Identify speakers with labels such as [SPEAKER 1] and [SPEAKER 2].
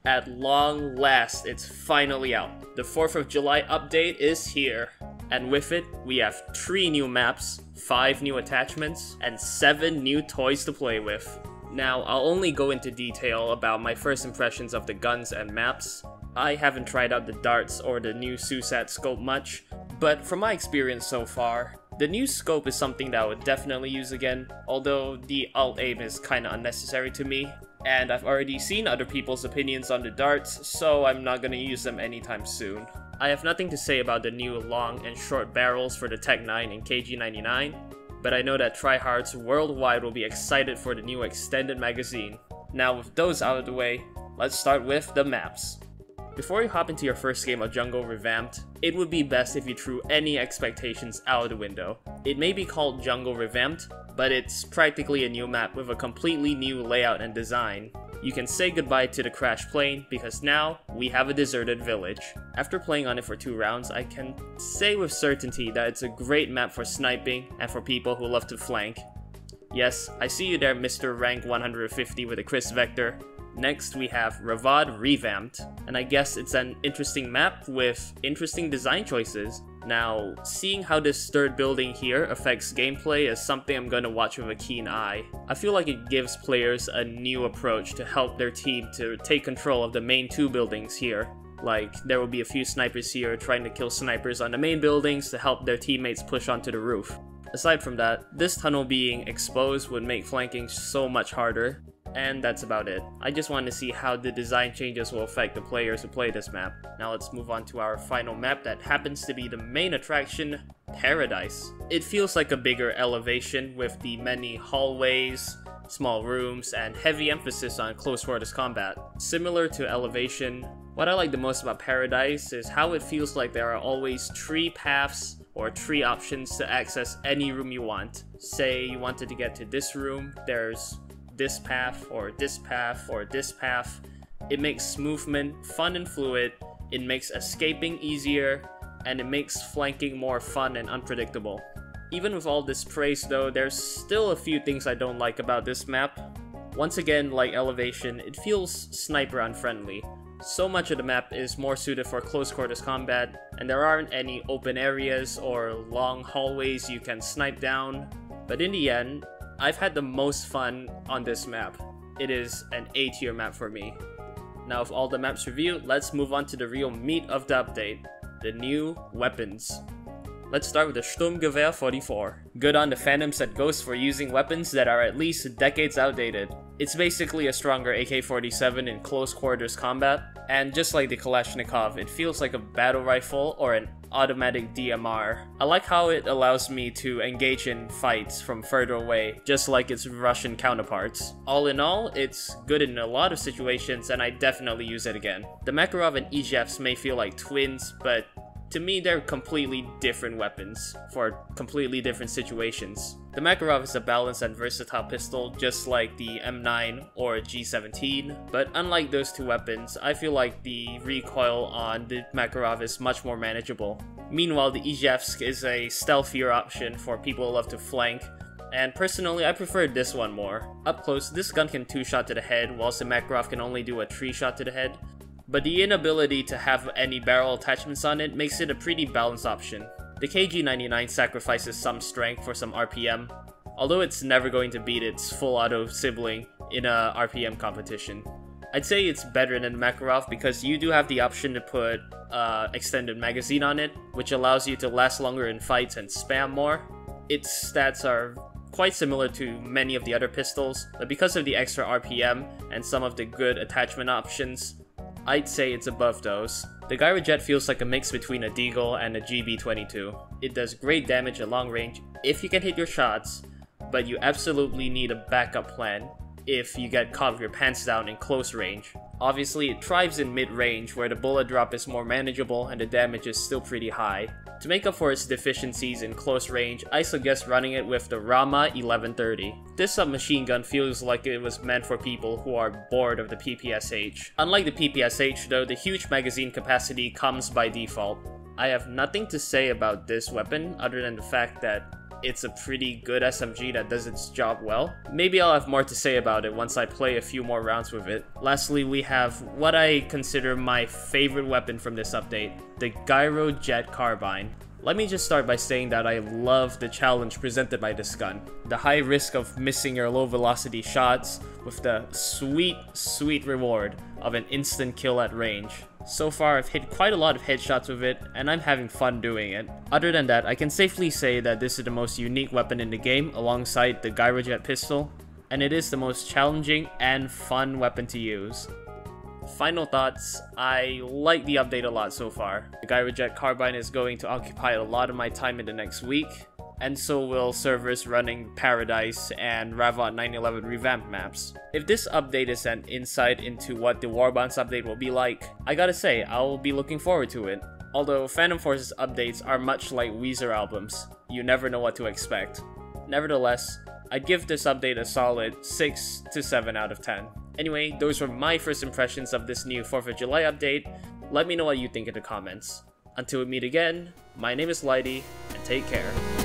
[SPEAKER 1] At long last, it's finally out. The 4th of July update is here. And with it, we have 3 new maps, 5 new attachments, and 7 new toys to play with. Now, I'll only go into detail about my first impressions of the guns and maps. I haven't tried out the darts or the new SUSAT scope much, but from my experience so far, the new scope is something that I would definitely use again, although the alt-aim is kinda unnecessary to me. And I've already seen other people's opinions on the darts, so I'm not gonna use them anytime soon. I have nothing to say about the new long and short barrels for the Tech 9 and KG99, but I know that tryhards worldwide will be excited for the new extended magazine. Now with those out of the way, let's start with the maps. Before you hop into your first game of Jungle Revamped, it would be best if you threw any expectations out of the window. It may be called Jungle Revamped, but it's practically a new map with a completely new layout and design. You can say goodbye to the Crash Plane because now we have a deserted village. After playing on it for 2 rounds, I can say with certainty that it's a great map for sniping and for people who love to flank. Yes, I see you there, Mr. Rank 150 with a Chris Vector. Next we have Ravad Revamped, and I guess it's an interesting map with interesting design choices. Now, seeing how this third building here affects gameplay is something I'm gonna watch with a keen eye. I feel like it gives players a new approach to help their team to take control of the main 2 buildings here. Like, there will be a few snipers here trying to kill snipers on the main buildings to help their teammates push onto the roof. Aside from that, this tunnel being exposed would make flanking so much harder. And that's about it. I just wanted to see how the design changes will affect the players who play this map. Now let's move on to our final map that happens to be the main attraction, Paradise. It feels like a bigger elevation with the many hallways, small rooms, and heavy emphasis on close quarters combat. Similar to Elevation, what I like the most about Paradise is how it feels like there are always 3 paths or 3 options to access any room you want. Say you wanted to get to this room, there's this path, or this path, or this path. It makes movement fun and fluid, it makes escaping easier, and it makes flanking more fun and unpredictable. Even with all this praise though, there's still a few things I don't like about this map. Once again, like Elevation, it feels sniper unfriendly. So much of the map is more suited for close quarters combat, and there aren't any open areas or long hallways you can snipe down. But in the end, I've had the most fun on this map. It is an A-tier map for me. Now with all the maps reviewed, let's move on to the real meat of the update, the new weapons. Let's start with the Sturmgewehr 44. Good on the Phantoms at Ghost for using weapons that are at least decades outdated. It's basically a stronger AK-47 in close quarters combat, and just like the Kalashnikov, it feels like a battle rifle or an automatic DMR. I like how it allows me to engage in fights from further away, just like its Russian counterparts. All in all, it's good in a lot of situations and I definitely use it again. The Makarov and Izhevs may feel like twins, but to me, they're completely different weapons for completely different situations. The Makarov is a balanced and versatile pistol just like the M9 or G17, but unlike those 2 weapons, I feel like the recoil on the Makarov is much more manageable. Meanwhile, the Izhevsk is a stealthier option for people who love to flank, and personally I prefer this one more. Up close, this gun can 2-shot to the head, whilst the Makarov can only do a 3-shot to the head. But the inability to have any barrel attachments on it makes it a pretty balanced option. The KG99 sacrifices some strength for some RPM, although it's never going to beat its full auto sibling in a RPM competition. I'd say it's better than the Makarov because you do have the option to put extended magazine on it, which allows you to last longer in fights and spam more. Its stats are quite similar to many of the other pistols, but because of the extra RPM and some of the good attachment options, I'd say it's above those. The Gyrojet feels like a mix between a Deagle and a GB22. It does great damage at long range if you can hit your shots, but you absolutely need a backup plan if you get caught with your pants down in close range. Obviously, it thrives in mid-range where the bullet drop is more manageable and the damage is still pretty high. To make up for its deficiencies in close range, I suggest running it with the Rama 1130. This submachine gun feels like it was meant for people who are bored of the PPSH. Unlike the PPSH though, the huge magazine capacity comes by default. I have nothing to say about this weapon other than the fact that it's a pretty good SMG that does its job well. Maybe I'll have more to say about it once I play a few more rounds with it. Lastly, we have what I consider my favorite weapon from this update, the Gyro Jet Carbine. Let me just start by saying that I love the challenge presented by this gun. The high risk of missing your low velocity shots with the sweet reward of an instant kill at range. So far, I've hit quite a lot of headshots with it, and I'm having fun doing it. Other than that, I can safely say that this is the most unique weapon in the game alongside the Gyrojet pistol, and it is the most challenging and fun weapon to use. Final thoughts, I like the update a lot so far. The Gyrojet Carbine is going to occupy a lot of my time in the next week, and so will servers running Paradise and Ravon 911 revamped maps. If this update is an insight into what the Warbounds update will be like, I gotta say, I'll be looking forward to it. Although Phantom Force's updates are much like Weezer albums, you never know what to expect. Nevertheless, I'd give this update a solid 6 to 7 out of 10. Anyway, those were my first impressions of this new 4th of July update. Let me know what you think in the comments. Until we meet again, my name is Lighty, and take care.